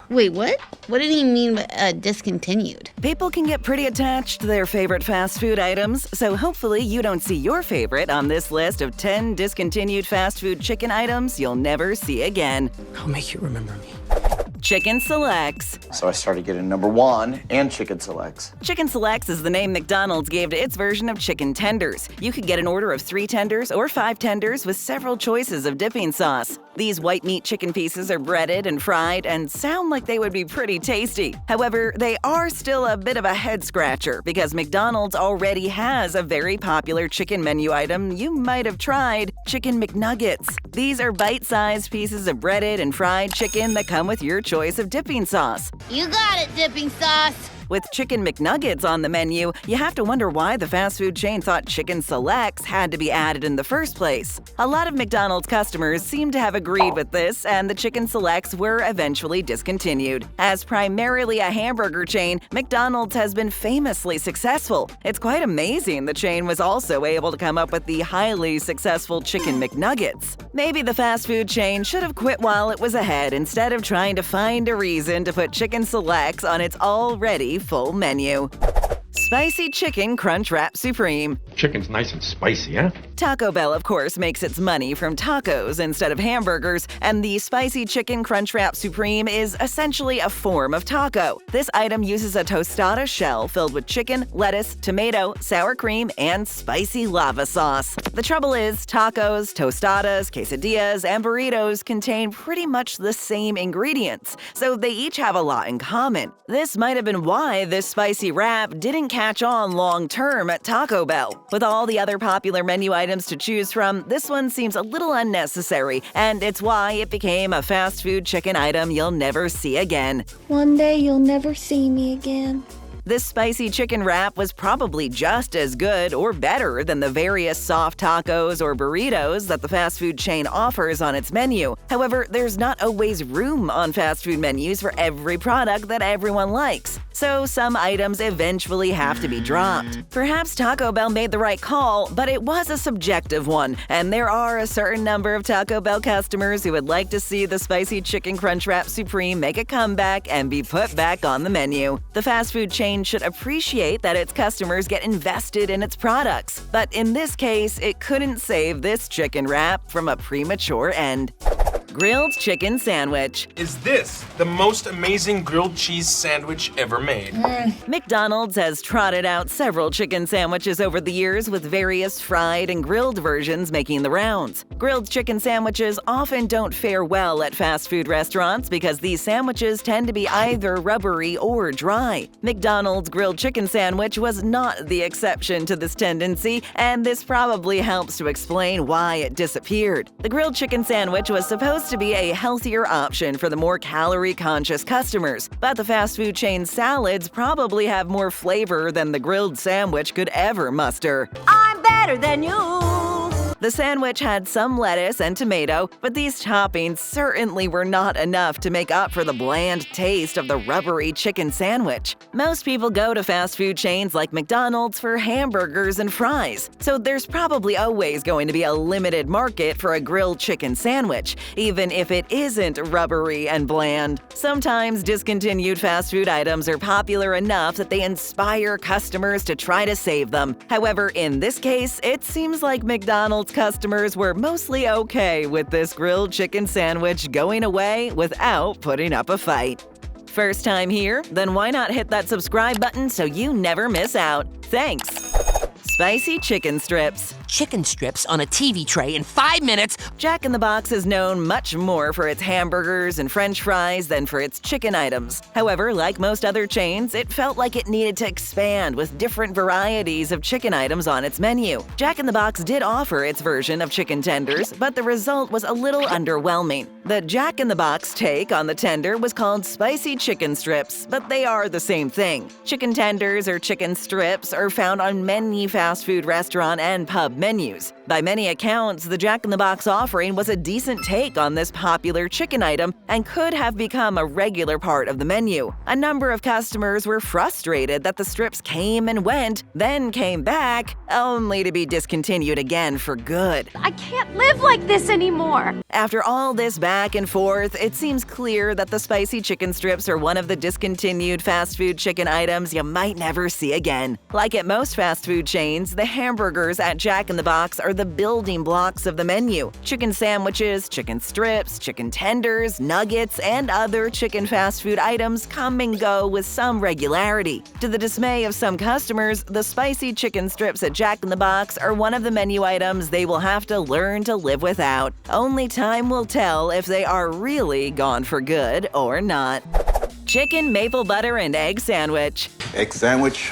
Wait, what? What did he mean by discontinued? People can get pretty attached to their favorite fast food items, so hopefully you don't see your favorite on this list of 10 discontinued fast food chicken items you'll never see again. I'll make you remember me. Chicken Selects. So I started getting number 1 and Chicken Selects. Chicken Selects is the name McDonald's gave to its version of chicken tenders. You could get an order of 3 tenders or 5 tenders with several choices of dipping sauce. These white meat chicken pieces are breaded and fried and sound like they would be pretty tasty. However, they are still a bit of a head-scratcher because McDonald's already has a very popular chicken menu item you might have tried, Chicken McNuggets. These are bite-sized pieces of breaded and fried chicken that come with your choice of dipping sauce. You got it, dipping sauce. With Chicken McNuggets on the menu, you have to wonder why the fast food chain thought Chicken Selects had to be added in the first place. A lot of McDonald's customers seem to have agreed with this, and the Chicken Selects were eventually discontinued. As primarily a hamburger chain, McDonald's has been famously successful. It's quite amazing the chain was also able to come up with the highly successful Chicken McNuggets. Maybe the fast food chain should have quit while it was ahead instead of trying to find a reason to put Chicken Selects on its already full menu. Spicy Chicken Crunchwrap Supreme. Chicken's nice and spicy, huh? Taco Bell, of course, makes its money from tacos instead of hamburgers, and the Spicy Chicken Crunchwrap Supreme is essentially a form of taco. This item uses a tostada shell filled with chicken, lettuce, tomato, sour cream, and spicy lava sauce. The trouble is, tacos, tostadas, quesadillas, and burritos contain pretty much the same ingredients, so they each have a lot in common. This might have been why this spicy wrap didn't catch on long-term at Taco Bell. With all the other popular menu items to choose from, this one seems a little unnecessary, and it's why it became a fast food chicken item you'll never see again. One day you'll never see me again. This spicy chicken wrap was probably just as good or better than the various soft tacos or burritos that the fast food chain offers on its menu. However, there's not always room on fast food menus for every product that everyone likes, so some items eventually have to be dropped. Perhaps Taco Bell made the right call, but it was a subjective one, and there are a certain number of Taco Bell customers who would like to see the Spicy Chicken Crunchwrap Supreme make a comeback and be put back on the menu. The fast food chain should appreciate that its customers get invested in its products, but in this case, it couldn't save this chicken wrap from a premature end. Grilled Chicken Sandwich. Is this the most amazing grilled cheese sandwich ever made? McDonald's has trotted out several chicken sandwiches over the years, with various fried and grilled versions making the rounds. Grilled chicken sandwiches often don't fare well at fast food restaurants because these sandwiches tend to be either rubbery or dry. McDonald's grilled chicken sandwich was not the exception to this tendency, and this probably helps to explain why it disappeared. The grilled chicken sandwich was supposed to be a healthier option for the more calorie-conscious customers, but the fast food chain salads probably have more flavor than the grilled sandwich could ever muster. I'm better than you. The sandwich had some lettuce and tomato, but these toppings certainly were not enough to make up for the bland taste of the rubbery chicken sandwich. Most people go to fast food chains like McDonald's for hamburgers and fries, so there's probably always going to be a limited market for a grilled chicken sandwich, even if it isn't rubbery and bland. Sometimes discontinued fast food items are popular enough that they inspire customers to try to save them. However, in this case, it seems like McDonald's customers were mostly okay with this grilled chicken sandwich going away without putting up a fight. First time here? Then why not hit that subscribe button so you never miss out? Thanks! Spicy Chicken Strips. Chicken strips on a TV tray in 5 minutes. Jack in the Box is known much more for its hamburgers and french fries than for its chicken items. However, like most other chains, it felt like it needed to expand with different varieties of chicken items on its menu. Jack in the Box did offer its version of chicken tenders, but the result was a little underwhelming. The Jack in the Box take on the tender was called Spicy Chicken Strips, but they are the same thing. Chicken tenders or chicken strips are found on many fast food restaurant and pub menus. By many accounts, the Jack in the Box offering was a decent take on this popular chicken item and could have become a regular part of the menu. A number of customers were frustrated that the strips came and went, then came back, only to be discontinued again for good. I can't live like this anymore. After all this back and forth, it seems clear that the spicy chicken strips are one of the discontinued fast food chicken items you might never see again. Like at most fast food chains, the hamburgers at Jack in the Box are the building blocks of the menu. Chicken sandwiches, chicken strips, chicken tenders, nuggets, and other chicken fast food items come and go with some regularity. To the dismay of some customers, the spicy chicken strips at Jack in the Box are one of the menu items they will have to learn to live without. Only time will tell if they are really gone for good or not. Chicken maple butter and egg sandwich. Egg sandwich,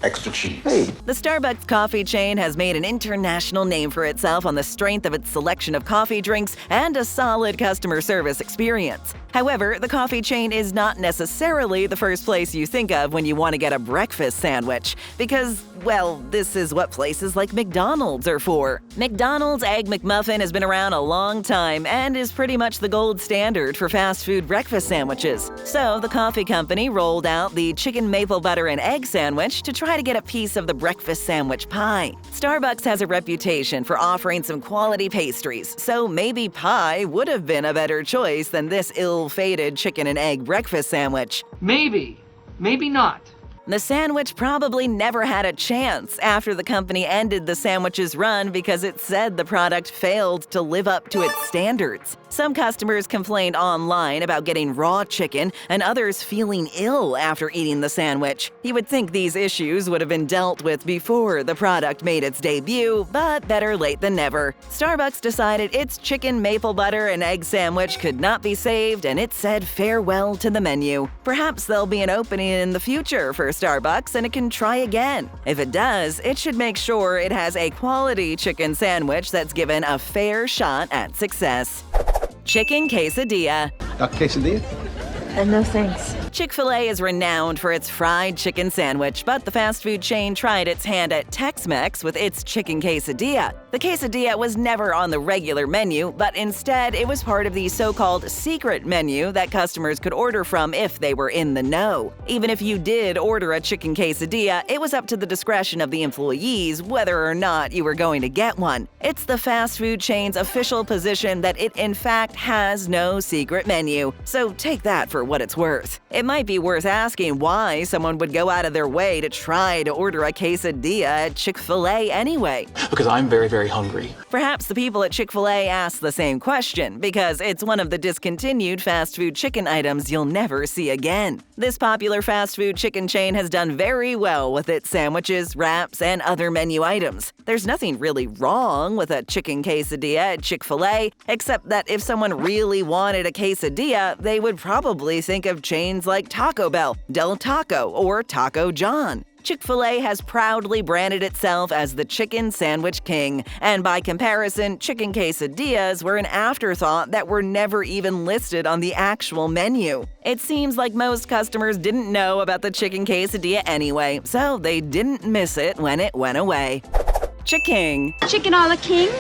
extra cheese. The Starbucks coffee chain has made an international name for itself on the strength of its selection of coffee drinks and a solid customer service experience. However, the coffee chain is not necessarily the first place you think of when you want to get a breakfast sandwich, because, well, this is what places like McDonald's are for. McDonald's Egg McMuffin has been around a long time and is pretty much the gold standard for fast food breakfast sandwiches. So, the coffee company rolled out the chicken maple butter and egg sandwich to try to get a piece of the breakfast sandwich pie. Starbucks has a reputation for offering some quality pastries, so maybe pie would have been a better choice than this ill-fated chicken and egg breakfast sandwich. Maybe not. The sandwich probably never had a chance after the company ended the sandwich's run because it said the product failed to live up to its standards. Some customers complained online about getting raw chicken and others feeling ill after eating the sandwich. You would think these issues would have been dealt with before the product made its debut, but better late than never. Starbucks decided its chicken maple butter and egg sandwich could not be saved and it said farewell to the menu. Perhaps there'll be an opening in the future for Starbucks and it can try again. If it does, it should make sure it has a quality chicken sandwich that's given a fair shot at success. Chicken quesadilla. A quesadilla? No thanks. Chick-fil-A is renowned for its fried chicken sandwich, but the fast food chain tried its hand at Tex-Mex with its chicken quesadilla. The quesadilla was never on the regular menu, but instead it was part of the so-called secret menu that customers could order from if they were in the know. Even if you did order a chicken quesadilla, it was up to the discretion of the employees whether or not you were going to get one. It's the fast food chain's official position that it in fact has no secret menu, so take that for what it's worth. It might be worth asking why someone would go out of their way to try to order a quesadilla at Chick-fil-A anyway. Because I'm very, very hungry. Perhaps the people at Chick-fil-A asked the same question, because it's one of the discontinued fast food chicken items you'll never see again. This popular fast food chicken chain has done very well with its sandwiches, wraps, and other menu items. There's nothing really wrong with a chicken quesadilla at Chick-fil-A, except that if someone really wanted a quesadilla, they would probably think of chains like Taco Bell, Del Taco, or Taco John. Chick-fil-A has proudly branded itself as the chicken sandwich king, and by comparison, chicken quesadillas were an afterthought that were never even listed on the actual menu. It seems like most customers didn't know about the chicken quesadilla anyway, so they didn't miss it when it went away. Chiking. Chicken a la king?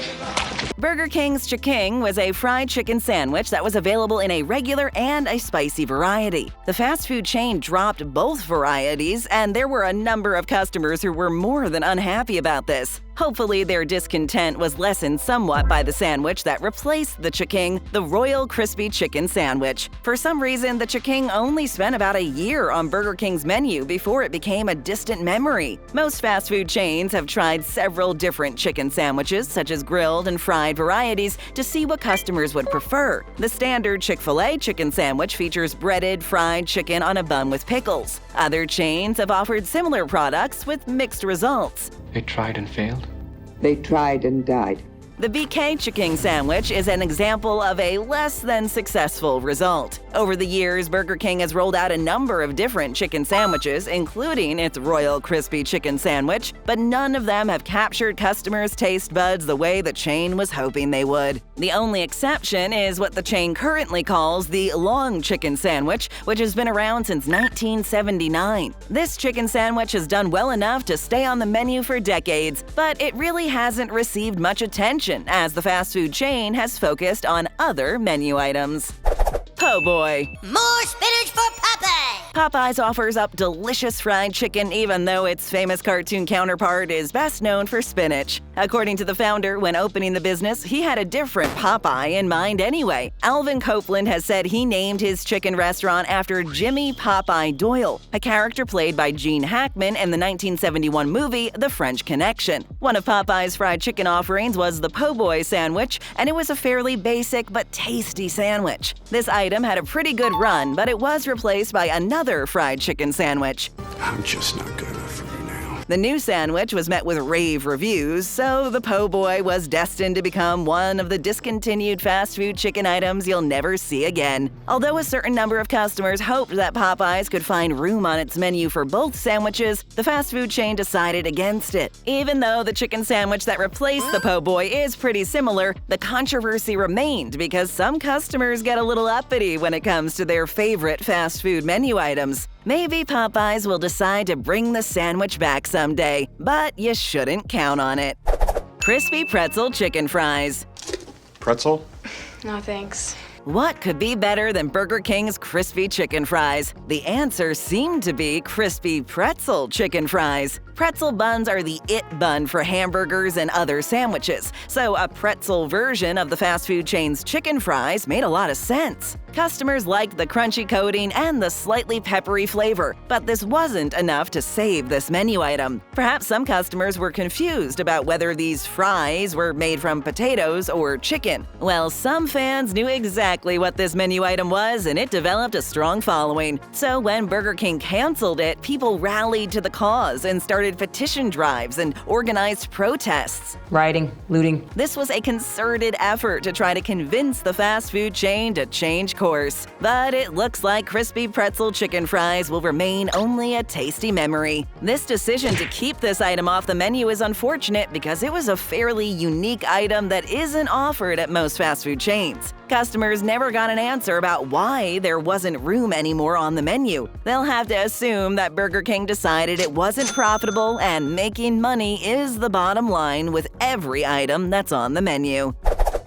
Burger King's Chiking was a fried chicken sandwich that was available in a regular and a spicy variety. The fast food chain dropped both varieties, and there were a number of customers who were more than unhappy about this. Hopefully, their discontent was lessened somewhat by the sandwich that replaced the Chiking, the Royal Crispy Chicken Sandwich. For some reason, the Chiking only spent about a year on Burger King's menu before it became a distant memory. Most fast food chains have tried several different chicken sandwiches, such as grilled and fried varieties, to see what customers would prefer. The standard Chick-fil-A chicken sandwich features breaded, fried chicken on a bun with pickles. Other chains have offered similar products with mixed results. They tried and failed. They tried and died. The BK Chicken Sandwich is an example of a less than successful result. Over the years, Burger King has rolled out a number of different chicken sandwiches, including its Royal Crispy Chicken Sandwich, but none of them have captured customers' taste buds the way the chain was hoping they would. The only exception is what the chain currently calls the Long Chicken Sandwich, which has been around since 1979. This chicken sandwich has done well enough to stay on the menu for decades, but it really hasn't received much attention as the fast food chain has focused on other menu items. Po' Boy. More spinach for Popeye! Popeyes offers up delicious fried chicken even though its famous cartoon counterpart is best known for spinach. According to the founder, when opening the business, he had a different Popeye in mind anyway. Alvin Copeland has said he named his chicken restaurant after Jimmy Popeye Doyle, a character played by Gene Hackman in the 1971 movie The French Connection. One of Popeye's fried chicken offerings was the Po' Boy sandwich, and it was a fairly basic but tasty sandwich. This item had a pretty good run, but it was replaced by another fried chicken sandwich. I'm just not good enough for you now. The new sandwich was met with rave reviews, so the Po' Boy was destined to become one of the discontinued fast food chicken items you'll never see again. Although a certain number of customers hoped that Popeyes could find room on its menu for both sandwiches, the fast food chain decided against it. Even though the chicken sandwich that replaced the Po' Boy is pretty similar, the controversy remained because some customers get a little uppity when it comes to their favorite fast food menu items. Maybe Popeyes will decide to bring the sandwich back someday, but you shouldn't count on it. Crispy Pretzel Chicken Fries. Pretzel? No thanks. What could be better than Burger King's crispy chicken fries? The answer seemed to be crispy pretzel chicken fries. Pretzel buns are the it bun for hamburgers and other sandwiches, so a pretzel version of the fast food chain's chicken fries made a lot of sense. Customers liked the crunchy coating and the slightly peppery flavor, but this wasn't enough to save this menu item. Perhaps some customers were confused about whether these fries were made from potatoes or chicken. Well, some fans knew exactly what this menu item was, and it developed a strong following. So when Burger King canceled it, people rallied to the cause and started petition drives and organized protests. Rioting, looting. This was a concerted effort to try to convince the fast food chain to change course. But it looks like crispy pretzel chicken fries will remain only a tasty memory. This decision to keep this item off the menu is unfortunate because it was a fairly unique item that isn't offered at most fast food chains. Customers never got an answer about why there wasn't room anymore on the menu. They'll have to assume that Burger King decided it wasn't profitable and making money is the bottom line with every item that's on the menu.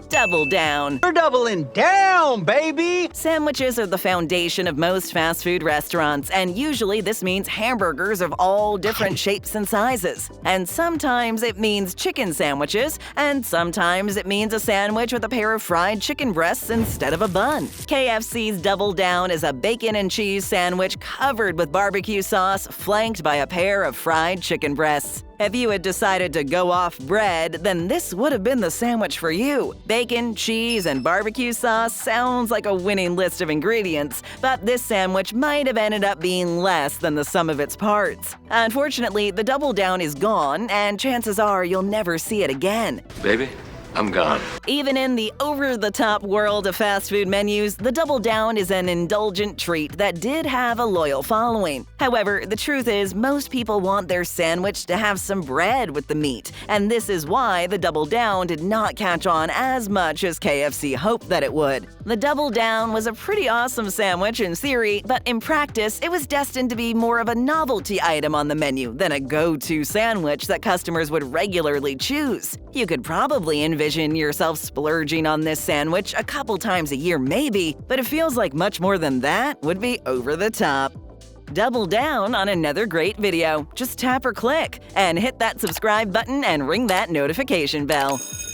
Double Down. We're doubling down, baby! Sandwiches are the foundation of most fast food restaurants, and usually this means hamburgers of all different shapes and sizes. And sometimes it means chicken sandwiches, and sometimes it means a sandwich with a pair of fried chicken breasts instead of a bun. KFC's Double Down is a bacon and cheese sandwich covered with barbecue sauce, flanked by a pair of fried chicken breasts. If you had decided to go off bread, then this would have been the sandwich for you. Bacon, cheese, and barbecue sauce sounds like a winning list of ingredients, but this sandwich might have ended up being less than the sum of its parts. Unfortunately, the Double Down is gone, and chances are you'll never see it again. Baby, I'm gone. Even in the over-the-top world of fast food menus, the Double Down is an indulgent treat that did have a loyal following. However, the truth is most people want their sandwich to have some bread with the meat, and this is why the Double Down did not catch on as much as KFC hoped that it would. The Double Down was a pretty awesome sandwich in theory, but in practice, it was destined to be more of a novelty item on the menu than a go-to sandwich that customers would regularly choose. You could probably envision yourself splurging on this sandwich a couple times a year maybe, but it feels like much more than that would be over the top. Double down on another great video. Just tap or click and hit that subscribe button and ring that notification bell.